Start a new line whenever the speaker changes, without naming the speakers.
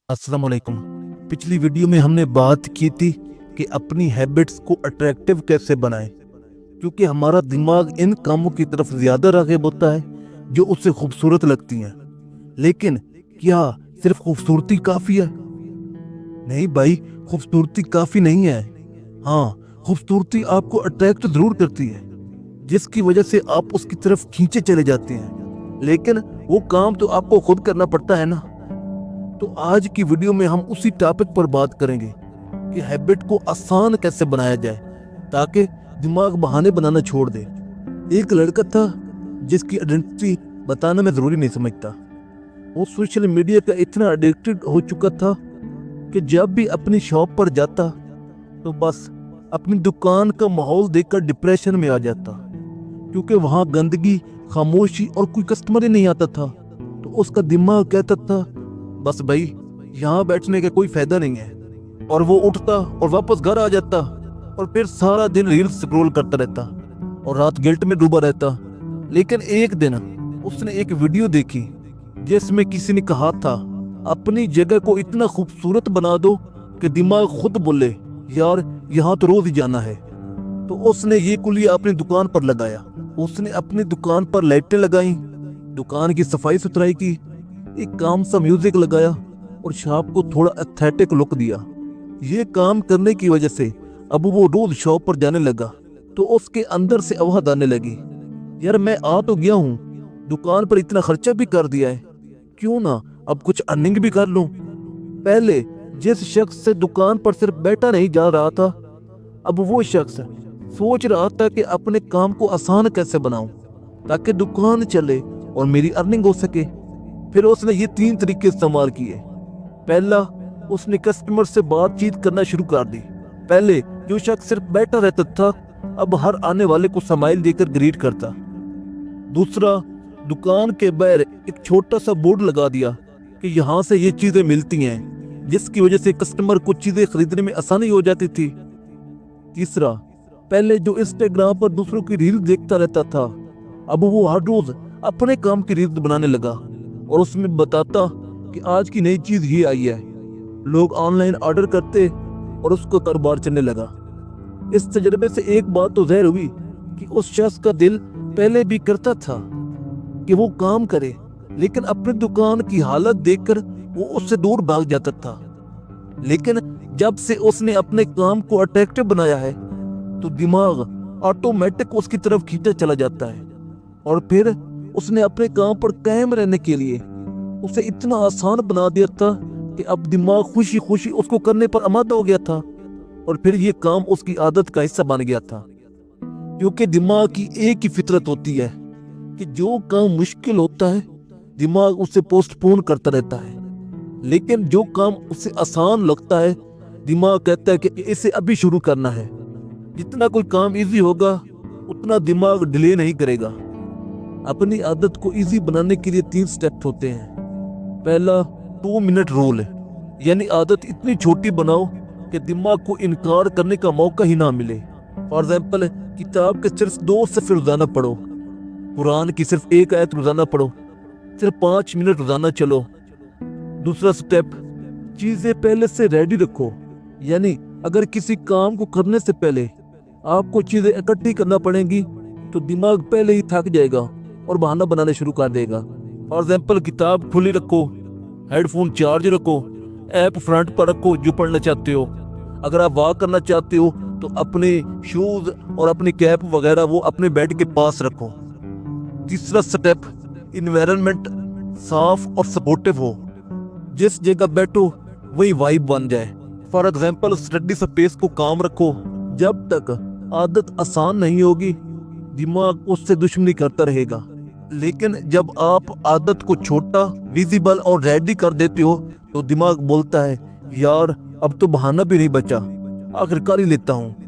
अस्सलाम वालेकुम। पिछली वीडियो में हमने बात की थी कि अपनी हैबिट्स को अट्रैक्टिव कैसे बनाएं, क्योंकि हमारा दिमाग इन कामों की तरफ ज़्यादा राग़िब होता है जो उससे खूबसूरत लगती हैं। लेकिन क्या सिर्फ खूबसूरती काफ़ी है? नहीं भाई, खूबसूरती काफ़ी नहीं है। हाँ, खूबसूरती आपको अट्रैक्ट ज़रूर करती है, जिसकी वजह से आप उसकी तरफ खींचे चले जाते हैं। लेकिन वो काम तो आपको खुद करना पड़ता है ना। तो आज की वीडियो में हम उसी टॉपिक पर बात करेंगे कि हैबिट को आसान कैसे बनाया जाए ताकि दिमाग बहाने बनाना छोड़ दे। एक लड़का था जिसकी आइडेंटिटी बताना मैं ज़रूरी नहीं समझता। वो सोशल मीडिया का इतना एडिक्टेड हो चुका था कि जब भी अपनी शॉप पर जाता तो बस अपनी दुकान का माहौल देखकर डिप्रेशन में आ जाता, क्योंकि वहाँ गंदगी, खामोशी और कोई कस्टमर ही नहीं आता था। तो उसका दिमाग कहता था बस भाई, यहाँ बैठने का कोई फायदा नहीं है। और वो उठता और वापस घर आ जाता और फिर सारा दिन रील्स स्क्रॉल करता रहता और रात गिल्ट में डूबा रहता। लेकिन एक दिन उसने एक वीडियो देखी जिसमें किसी ने कहा था अपनी जगह को इतना खूबसूरत बना दो कि दिमाग खुद बोले यार यहाँ तो रोज ही जाना है। तो उसने ये कुलिया अपनी दुकान पर लगाया। उसने अपनी दुकान पर लाइटें लगाई, दुकान की सफाई सुथराई की, एक काम सा म्यूजिक लगाया और शॉप को थोड़ा एस्थेटिक लुक दिया। ये काम करने की वजह से अब वो रोज शॉप पर जाने लगा तो उसके अंदर से आवाज आने लगी, यार मैं आ तो गया हूँ, दुकान पर इतना खर्चा भी कर दिया है, क्यों ना अब कुछ अर्निंग भी कर लूं। पहले जिस शख्स से दुकान पर सिर्फ बैठा नहीं जा रहा था, अब वो शख्स सोच रहा था कि अपने काम को आसान कैसे बनाऊं ताकि दुकान चले और मेरी अर्निंग हो सके। फिर उसने ये 3 तरीके इस्तेमाल किए। पहला, उसने कस्टमर से बातचीत करना शुरू कर दी। पहले जो शख्स सिर्फ बैठा रहता था अब हर आने वाले को स्माइल देकर ग्रीट करता। दूसरा, दुकान के बाहर एक छोटा सा बोर्ड लगा दिया कि यहाँ से ये चीजें मिलती हैं, जिसकी वजह से कस्टमर को चीजें खरीदने में आसानी हो जाती थी। तीसरा, पहले जो इंस्टाग्राम पर दूसरों की रील देखता रहता था अब वो हर रोज अपने काम की रील बनाने लगा और उसमें बताता कि आज की नई चीज ये आई है। लोग ऑनलाइन ऑर्डर करते और उसका कारोबार चलने लगा। इस तजर्बे से एक बात तो ज़ाहिर हुई कि उस शख्स का दिल पहले भी करता था कि वो काम करे, लेकिन अपनी दुकान की हालत देखकर वो उससे दूर भाग जाता था। लेकिन जब से उसने अपने काम को अट्रैक्टिव बनाया है तो दिमाग ऑटोमेटिक उसकी तरफ खींचा चला जाता है। और फिर उसने अपने काम पर कायम रहने के लिए उसे इतना आसान बना दिया था कि अब दिमाग खुशी खुशी उसको करने पर आमादा हो गया था। और फिर ये काम उसकी आदत का हिस्सा बन गया था, क्योंकि दिमाग की एक ही फितरत होती है कि जो काम मुश्किल होता है दिमाग उसे पोस्टपोन करता रहता है, लेकिन जो काम उसे आसान लगता है दिमाग कहता है कि इसे अभी शुरू करना है। जितना कोई काम इजी होगा उतना दिमाग डिले नहीं करेगा। अपनी आदत को इजी बनाने के लिए 3 स्टेप होते हैं। पहला, 2 मिनट रूल है, यानी आदत इतनी छोटी बनाओ कि दिमाग को इनकार करने का मौका ही ना मिले। फॉर एग्जाम्पल, किताब के सिर्फ 2 सफ़े रोजाना पढ़ो, कुरान की सिर्फ 1 आयत रोजाना पढ़ो, सिर्फ 5 मिनट रोजाना चलो। दूसरा स्टेप, चीजें पहले से रेडी रखो, यानी अगर किसी काम को करने से पहले आपको चीजें इकट्ठी करना पड़ेंगी तो दिमाग पहले ही थक जाएगा और बहाना बनाने शुरू कर देगा। फॉर एग्जाम्पल, किताब खुली रखो, हेडफोन चार्ज रखो, ऐप फ्रंट पर रखो जो पढ़ना चाहते हो। अगर आप वॉक करना चाहते हो तो अपने शूज और अपनी कैप वगैरह वो अपने बेड के पास रखो। तीसरा स्टेप, इन्वायरमेंट साफ और सपोर्टिव हो, जिस जगह बैठो वही वाइब बन जाए। फॉर एग्जाम्पल, स्टडी स्पेस को काम रखो। जब तक आदत आसान नहीं होगी दिमाग उससे दुश्मनी करता रहेगा, लेकिन जब आप आदत को छोटा, विजिबल और रेडी कर देते हो तो दिमाग बोलता है यार अब तो बहाना भी नहीं बचा, आखिर कर ही लेता हूँ।